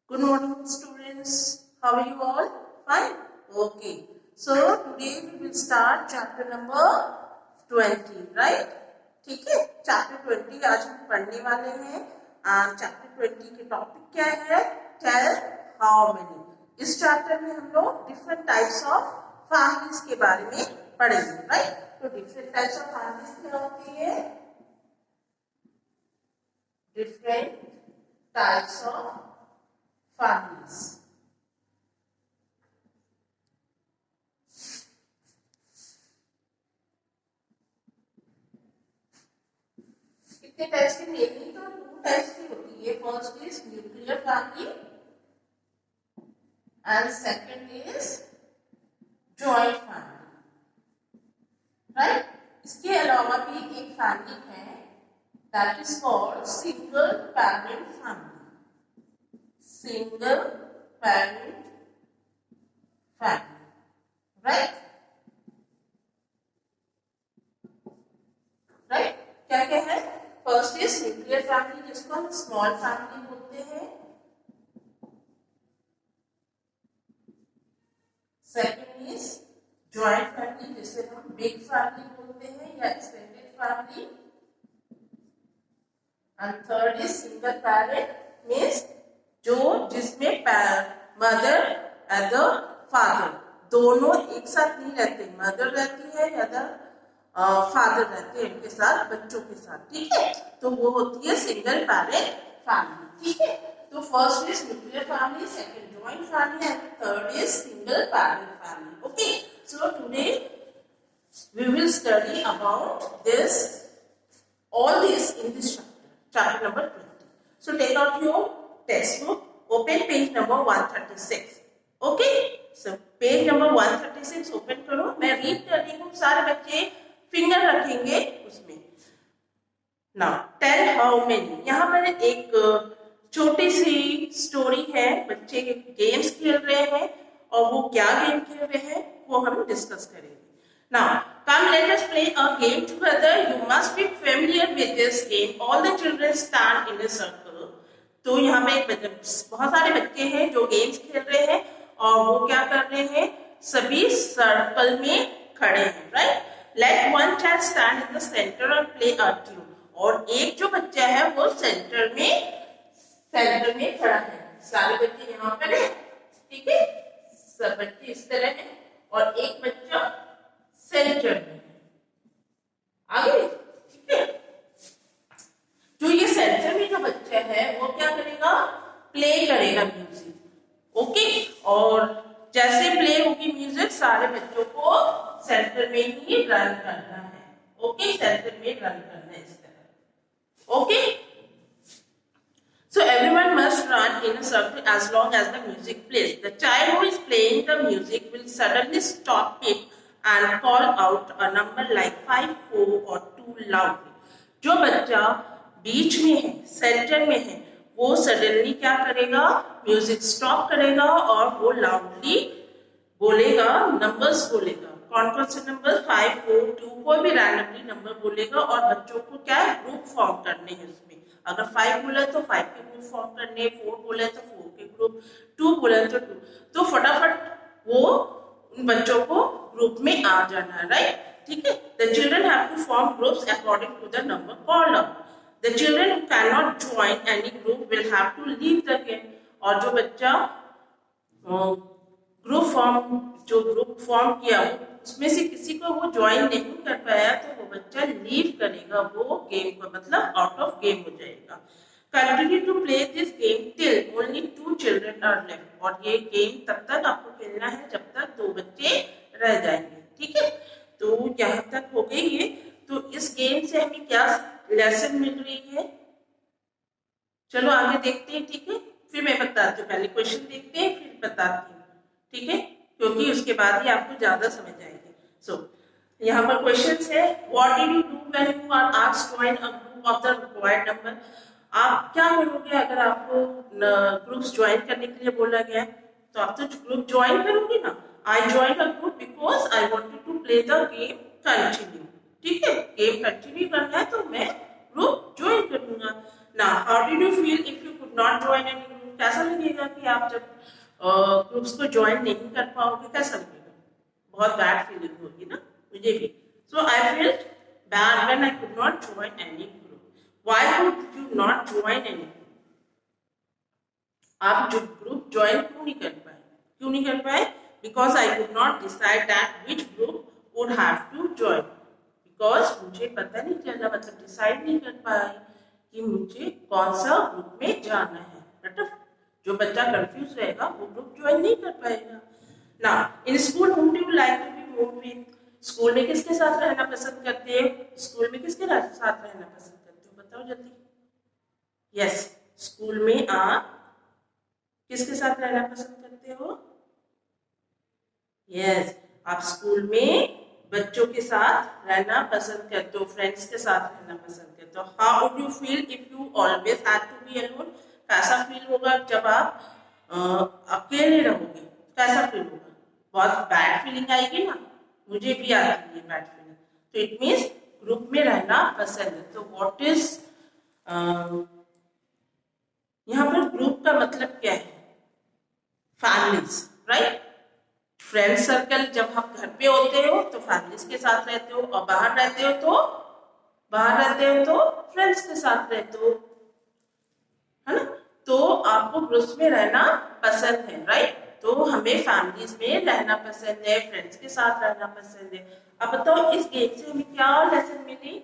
Good morning, students. How are you all? Fine? Okay. So, today we will start chapter number 20, right? ठीक है, chapter 20 आज हम पढ़ने वाले हैं। चैप्टर 20 के टॉपिक क्या है? Tell how many. इस चैप्टर में हम लोग डिफरेंट टाइप्स ऑफ फैमिलीज के बारे में पढ़ेंगे, राइट? तो डिफरेंट टाइप्स ऑफ फैमिलीज क्या होती है? Different types of families. कितने टाइप्स की? मेनली तो 2 टाइप्स की होती है। First is nuclear family and second is joint family, right? इसके अलावा भी एक फैमिली है that is called single parent family. Single parent family, right? Right? क्या क्या है? फर्स्ट इज न्यूक्लियर फैमिली जिसको हम स्मॉल फैमिली बोलते हैं। सेकंड इज जॉइंट फैमिली जिसे हम बिग फैमिली बोलते हैं या extended family. And third is single parent means जो जिसमें मदर एंड फादर दोनों एक साथ नहीं रहते, मदर रहती है या फादर रहते हैं उनके साथ, बच्चों के साथ, ठीक है? तो वो होती है सिंगल पेरेंट फैमिली, ठीक है? तो first is nuclear family, second joint family and third is single parent family. Okay, so today we will study about this all this in this chapter number 20. So take out your textbook, open page number 136. Okay, so page number 136 open करो। मैं read कर रही हूँ, सारे बच्चे finger रखेंगे उसमें। Now tell how many। यहाँ पर एक छोटी सी स्टोरी है, बच्चे गेम्स खेल रहे हैं और वो क्या गेम खेल रहे हैं वो हम डिस्कस करेंगे। Now come let us play a game together. You must be familiar with this game. All the children stand in a circle. तो यहाँ पे बहुत सारे बच्चे हैं जो गेम्स खेल रहे हैं और वो क्या कर रहे हैं? सभी सर्कल में खड़े हैं, right? Let one child stand in the centre और प्ले अ ट्यून। और एक जो बच्चा है वो सेंटर में खड़ा है। सारे बच्चे यहाँ पर है, ठीक है? सब बच्चे इस तरह है और एक बच्चा सेंटर में है, आगे, ठीक है? जो ये सेंटर में जो बच्चा है वो क्या करेगा? प्ले करेगा म्यूजिक, ओके? और जैसे प्ले होगी म्यूजिक सारे बच्चों को सेंटर में ही रन करना है, ओके? सेंटर में रन करना है इस तरह, okay? So everyone must run in a circle as long as the music plays. The child who is playing the music will suddenly stop it and call out a number like 5, 4 or 2 loudly. जो बच्चा बीच में है, centre में है, वो suddenly क्या करेगा? Music stop करेगा और वो लाउडली बोलेगा, नंबर्स बोलेगा। कौन कौन से नंबर? 5, 4, 2, कोई भी रैंडमली नंबर बोलेगा और बच्चों को क्या ग्रुप फॉर्म करने हैं उसमें। अगर 5 बोले तो 5 के ग्रुप फॉर्म करने, 4 बोले तो 4 के ग्रुप, 2 बोले तो 2। तो फटाफट वो उन बच्चों को ग्रुप में आ जाना है, राइट? ठीक है? The children have to form groups according to the number called out. The children who cannot join any group will have to leave the game. और जो बच्चा ग्रुप फॉर्म किया उसमें से किसी को वो ज्वाइन नहीं कर पाया तो वो बच्चा लीव करेगा वो गेम को, मतलब आउट ऑफ गेम हो जाएगा। Continue to play this game till only 2 children are left. और ये गेम तब तक आपको खेलना है जब तक 2 बच्चे रह जाएंगे, ठीक है? तो यहाँ तक हो गई ये। तो इस गेम से हमें क्या लेसन मिल रही है? चलो आगे देखते हैं, ठीक है? फिर मैं बताती हूँ, पहले क्वेश्चन देखते हैं फिर बताती हूँ, ठीक है? क्योंकि उसके बाद ही आपको ज्यादा समझ आएगी। सो यहाँ पर क्वेश्चन है, what did you do when you are asked to join a group of the required number? आप क्या करोगे अगर आपको ग्रुप्स ज्वाइन करने के लिए बोला गया है? तो आप तो ग्रुप ज्वाइन करोगे ना। I join a group because I wanted to play the game continue, ठीक है? गेम कंटिन्यू करना है तो मैं ग्रुप ज्वाइन करूंगा। Now how did you feel if you could not join any group? कैसा लगेगा कि आप जब ग्रुप्स को ज्वाइन नहीं कर पाओगे, कैसा लगेगा? बहुत बैड फीलिंग होगी ना, मुझे भी। So I feeled bad when I could not join any group. Why could you not join any group? आप जो ग्रुप ज्वाइन क्यों नहीं कर पाए? क्यों नहीं कर पाए? Because I could not decide that which group would have to join. Because मुझे पता नहीं चला, मतलब डिसाइड नहीं कर पाई कि मुझे कौन सा ग्रुप में जाना है। बट जो बच्चा कंफ्यूज रहेगा वो ग्रुप ज्वाइन नहीं कर पाएगा। Now in school whom do you like to be moved with? School में किसके साथ रहना पसंद करते हो? स्कूल में किसके साथ रहना पसंद करते हो? बताओ जल्दी। यस, स्कूल में आप किसके साथ रहना पसंद करते हो? यस, आप स्कूल में बच्चों के साथ रहना पसंद करते हो, फ्रेंड्स के साथ रहना पसंद करते हो। How would you feel if you always had to be alone? कैसा फील होगा जब आप अकेले रहोगे? कैसा फील होगा? बहुत बैड फीलिंग आएगी ना, मुझे भी आती है बैड फीलिंग। तो इट मीन्स ग्रुप में रहना पसंद है। तो व्हाट इज यहाँ पर ग्रुप का मतलब क्या है? Families, right? फ्रेंड सर्कल जब हम घर पे होते हो तो फैमिलीज के साथ रहते हो, और बाहर रहते हो तो फ्रेंड्स के साथ रहते हो, है ना? तो आपको ग्रुप्स में रहना पसंद है, राइट? तो हमें फैमिलीज में रहना पसंद है, फ्रेंड्स के साथ रहना पसंद है। अब बताओ इस गेम से हमें क्या लेसन मिली?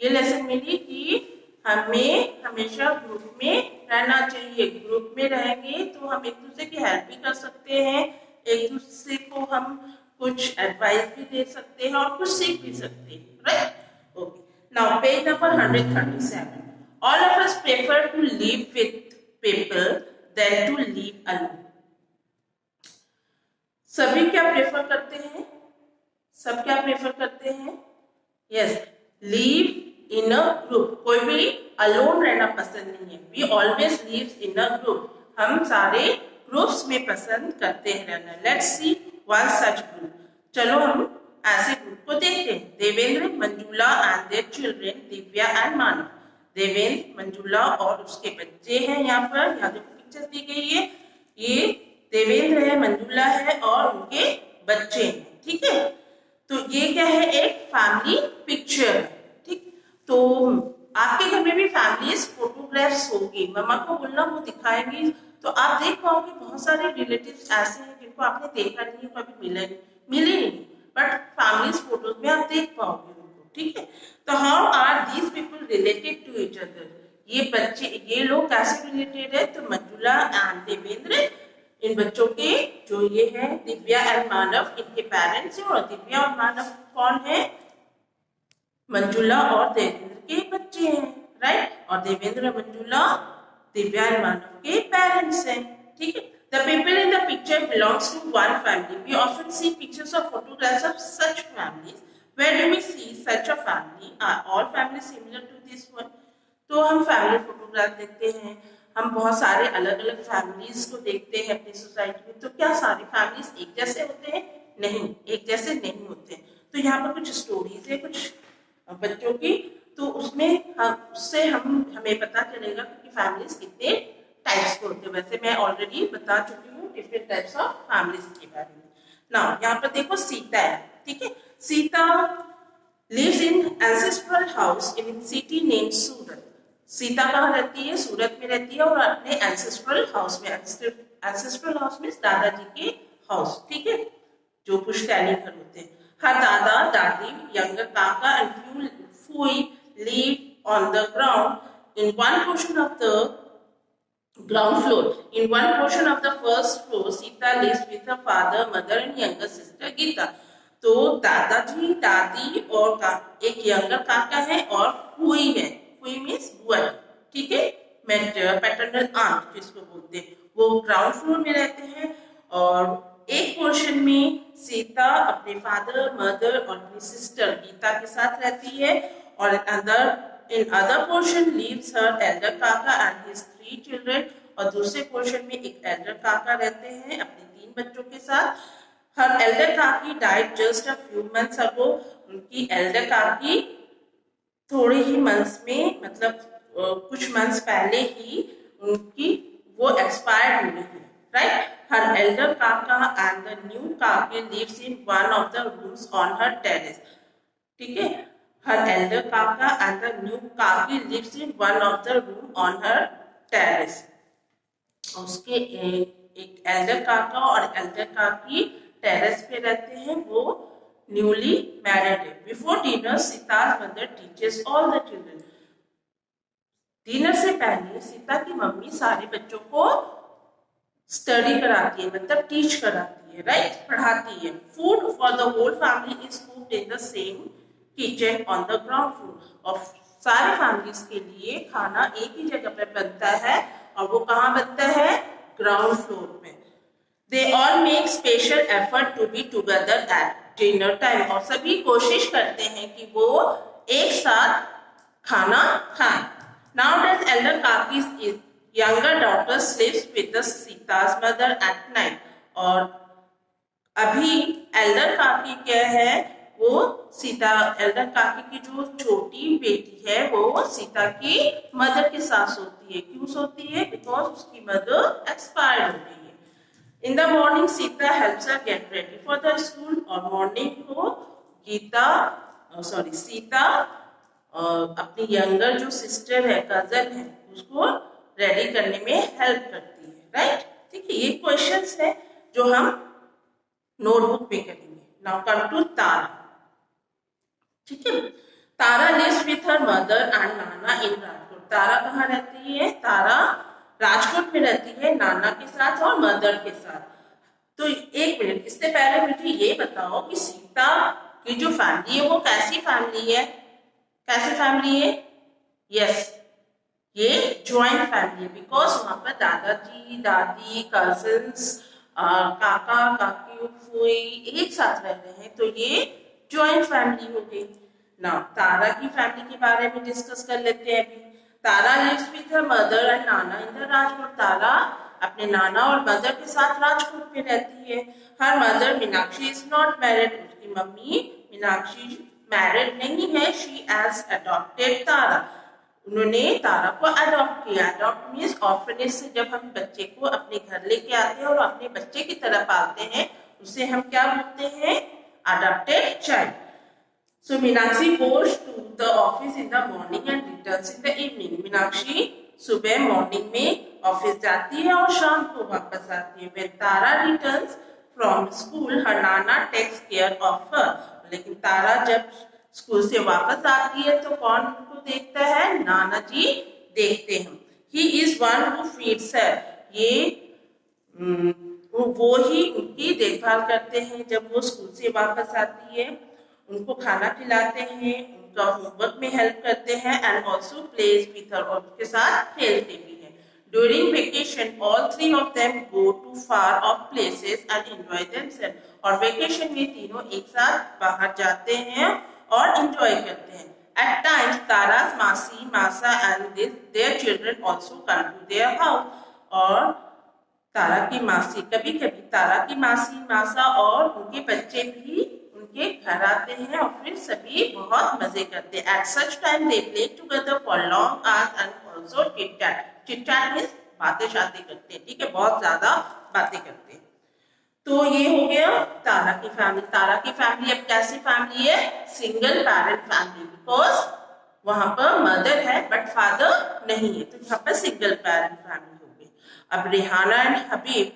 ये लेसन मिली कि हमें हमेशा ग्रुप में रहना चाहिए। ग्रुप में रहेंगे तो हम एक दूसरे की हेल्प भी कर सकते हैं, एक दूसरे को हम कुछ एडवाइस भी दे सकते हैं और कुछ सीख भी सकते हैं, right? Okay, now page number 137। All of us prefer to live with people than to live alone. सभी क्या प्रेफर करते हैं? सब क्या प्रेफर करते हैं? Yes, live in a group. कोई भी अलोन रहना पसंद नहीं है। We always live in a group. हम सारे ग्रुप्स में पसंद करते हैं रहना। Let's see one such group. चलो हम ऐसे ग्रुप को देखते हैं। Devendra, Manjula and their children Divya and Manav. Devendra, Manjula और उसके बच्चे हैं। यहाँ पर जो पिक्चर्स दी गई है ये देवेंद्र है, मंजुला है और उनके बच्चे हैं, ठीक है? तो ये क्या है? एक फैमिली पिक्चर है, ठीक? तो आपके घर में भी फैमिलीज फोटोग्राफ्स होगी, मम्मा को बोलना वो दिखाएंगी, तो आप देख पाओगे बहुत सारे रिलेटिव्स ऐसे हैं जिनको आपने देखा नहीं, कभी मिले नहीं, बट फैमिलीज फोटोज में आप देख पाओगे उनको, ठीक है? तो how are these people related to each other? ये बच्चे, ये लोग कैसे रिलेटेड है? तो मंजुला एंड देवेंद्र, इन बच्चों के जो ये है दिव्या एंड मानव, इनके पेरेंट्स हैं। और दिव्या और मानव कौन है? मंजुला और देवेंद्र के बच्चे हैं, राइट? और देवेंद्र और मंजुला दिव्या एंड मानव के पेरेंट्स हैं, ठीक है? The people in the picture belongs to one family. We often see pictures or photographs of such families. Where do we see such a family? Are all families similar to this one? तो हम family photograph देखते हैं, हम बहुत सारे अलग अलग families को देखते हैं अपनी सोसाइटी में। तो क्या सारी फैमिलीज एक जैसे होते हैं? नहीं, एक जैसे नहीं होते। तो यहाँ पर कुछ स्टोरीज है कुछ बच्चों की, तो उसमें उससे हमें पता चलेगा कि फैमिलीज कितने टाइप्स के होते हैं। वैसे मैं ऑलरेडी बता चुकी हूँ डिफरेंट टाइप्स ऑफ फैमिलीज के बारे में। नाउ यहाँ पर देखो सीता है, ठीक है? Sita lives in ancestral house in city named सूरत। सीता कहाँ रहती है? सूरत में रहती है और अपने एंसेस्ट्रल हाउस में। एंसेस्ट्रल हाउस में दादाजी के हाउस, ठीक है? जो पुश्तैनी घर होते हैं। हर दादा दादी, younger kaka and few fui live on the ground in one portion of the ground floor. In one portion of the first floor, Sita lives with her father, mother and younger sister Geeta. तो दादाजी, दादी और एक younger काका है और फूई है। फूई means बुआ, ठीक है? पैटर्नल आंट जिसको बोलते हैं, वो ग्राउंड फ्लोर में रहते हैं। और एक पोर्शन में सीता अपने फादर, मदर और अपनी सिस्टर गीता के साथ रहती है। और in other portion lives her elder kaka and his 3 children. और दूसरे पोर्शन में एक एल्डर काका रहते हैं अपने 3 बच्चों के साथ। Her elder काकी died just a few months ago. उनकी एल्डर काकी थोड़े ही मंथ्स में, मतलब कुछ मंथ्स पहले ही उनकी वो एक्सपायर्ड हो गई है, right. Her elder kaka and the new kaki lives in one of the rooms on her terrace, ठीक है। Her elder kaka and the new kaki lives in one of the room on her terrace. उसके एक एल्डर काका और Elder काकी terrace पे रहते हैं, वो न्यूली मैरिड है। Before dinner Sita's mother teaches all the children. Dinner से पहले सीता की मम्मी सारे बच्चों को स्टडी कराती है, मतलब टीच कराती है, राइट, पढ़ाती है। Food for the whole family is cooked in the same kitchen on the ground floor. और सारी फैमिलीज के लिए खाना एक ही जगह पर बनता है, और वो कहाँ बनता है? ग्राउंड फ्लोर में। They all make special effort to be together at dinner time। और सभी कोशिश करते हैं कि वो एक साथ खाना खाएं। Nowadays, elder Kaki's younger daughter sleeps with the Sita's mother at night। और अभी एल्डर काकी क्या है, वो सीता, एल्डर काकी की जो छोटी बेटी है वो सीता की मदर के साथ सोती है। क्यों सोती है? बिकॉज उसकी मदर एक्सपायर्ड हो गई है। In the morning Sita helps her get ready for the school. और मॉर्निंग को सीता अपनी यंगर जो सिस्टर है, कजन है, उसको रेडी करने में हेल्प करती है, राइट। ठीक है, ये क्वेश्चंस है जो हम नोटबुक पे करेंगे। नाउ कम टू तारा, ठीक है। Tara lives with her mother and नाना इन राजकोट। तारा कहाँ रहती है? तारा राजकोट में रहती है, नाना के साथ और मदर के साथ। तो एक मिनट, इससे पहले मुझे ये बताओ कि सीता की जो फैमिली है वो कैसी फैमिली है? कैसी फैमिली है? यस, ये ज्वाइंट फैमिली है, बिकॉज वहां पर दादाजी, दादी, कजिन्स, काका, काकी, फूई एक साथ रह रहे हैं, तो ये ज्वाइंट फैमिली हो गई। ना तारा की फैमिली के बारे में डिस्कस कर लेते हैं अभी। Tara lives with her mother and नाना इन द राजकोट। तारा अपने नाना और मदर के साथ राजकोट में रहती है। Her mother Meenakshi is not married. उसकी मम्मी मीनाक्षी मैरिड नहीं है। शी हैज अडॉप्टेड तारा। उन्होंने तारा को अडॉप्ट किया। अडॉप्ट मीन्स ऑर्फनेज से जब हम बच्चे को अपने घर लेके आते हैं और अपने बच्चे की तरह पालते हैं, उसे हम क्या बोलते हैं? Adopted child. So Meenakshi goes to the office in the morning and returns in the evening। Meenakshi सुबह मॉर्निंग में ऑफिस जाती है और शाम को वापस आती है। When Tara returns from school, her Nana takes care of her। लेकिन तारा जब स्कूल से वापस आती है तो कौन उनको देखता है? नाना जी देखते हैं। He is one who feeds her। ये वो ही उनकी देखभाल करते हैं। जब वो स्कूल से वापस आती है उनको खाना खिलाते हैं, उनका होमवर्क में हेल्प करते हैं, and also plays with her, और उसके साथ खेलते भी हैं। During vacation all three of them go to far off places and enjoy themselves. और वेकेशन में तीनों एक साथ बाहर जाते हैं और एंजॉय करते हैं। Eight times Tara's masi, masa and their children also come to their house. और तारा की मासी, कभी कभी तारा की मासी, मासा और उनके बच्चे भी उनके घर आते हैं और फिर सभी बहुत मजे करते हैं। At such time they play together for long hours and also chit chat. Chit chat means बातें शातें करते हैं, ठीक है, बहुत ज्यादा बातें करते हैं। तो ये हो गया तारा की फैमिली। तारा की फैमिली अब कैसी फैमिली है? सिंगल पेरेंट फैमिली, बिकॉज वहां पर मदर है बट फादर नहीं है, तो यहाँ पर सिंगल पेरेंट फैमिली हो गई। अब रेहाना एंड हबीब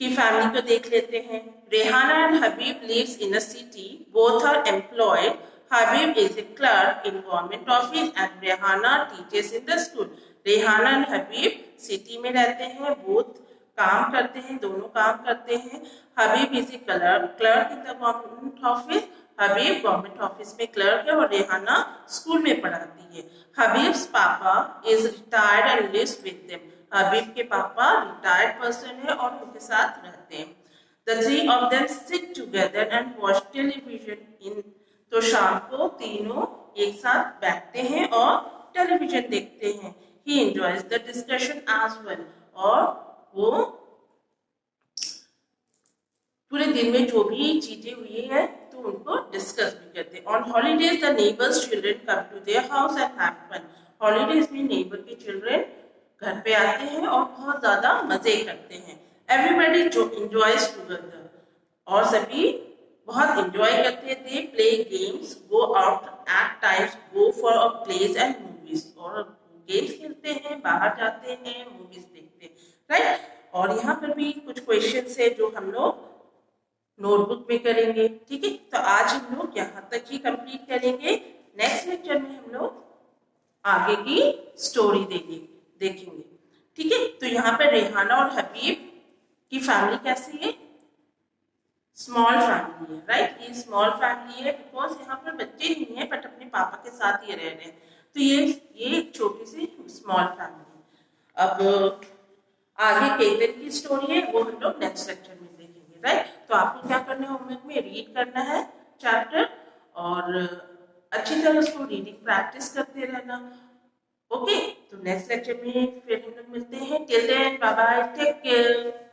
की फैमिली को देख लेते हैं। Rehana and Habib lives in a city. Both are employed. Habib is a clerk in government office and Rehana teaches in the school. Rehana and Habib city में रहते हैं, बोथ काम करते हैं, दोनों काम करते हैं। Habib is a clerk in the government office. Habib government office में क्लर्क है और रेहाना स्कूल में पढ़ाती है। Habib's papa is retired and lives with them. Habib के पापा रिटायर्ड पर्सन है और उनके साथ रहते हैं। The three of them sit together and watch television in। तो शाम को तीनों एक साथ बैठते हैं और टेलीविजन देखते हैं। He enjoys the discussion as well। और वो पूरे दिन में जो भी चीजें हुई है तो उनको डिस्कस भी करते हैं। On holidays the neighbors children come to their house and have fun। Holidays में नेबर के चिल्ड्रन घर पे आते हैं और बहुत ज्यादा मजे करते हैं। एवरीबडी जो एंजॉयज टुगेदर, और सभी बहुत एंजॉय करते हैं। They play games, go out at times, go for plays and movies, और गेम्स खेलते हैं, बाहर जाते हैं, मूवीज देखते हैं, राइट। और यहाँ पर भी कुछ क्वेश्चंस है जो हम लोग नोटबुक में करेंगे, ठीक है। तो आज हम लोग यहाँ तक ही कंप्लीट करेंगे। नेक्स्ट लेक्चर में हम लोग आगे की स्टोरी देखेंगे, ठीक है। तो यहाँ पर रेहाना और हबीब की फैमिली कैसी है? स्मॉल फैमिली है, राइट। ये स्मॉल फैमिली है बिकॉज यहाँ पर बच्चे नहीं है बट अपने पापा के साथ ये रह रहे हैं। तो ये एक छोटी सी स्मॉल फैमिली है। अब आगे केतन की स्टोरी है, वो हम लोग नेक्स्ट लेक्चर में देखेंगे, राइट। तो आपको क्या करना है, होमवर्क में रीड करना है चैप्टर, और अच्छी तरह उसको रीडिंग प्रैक्टिस करते रहना, ओके। तो नेक्स्ट लेक्चर में फिर हम लोग मिलते हैं। Till then bye bye, take care.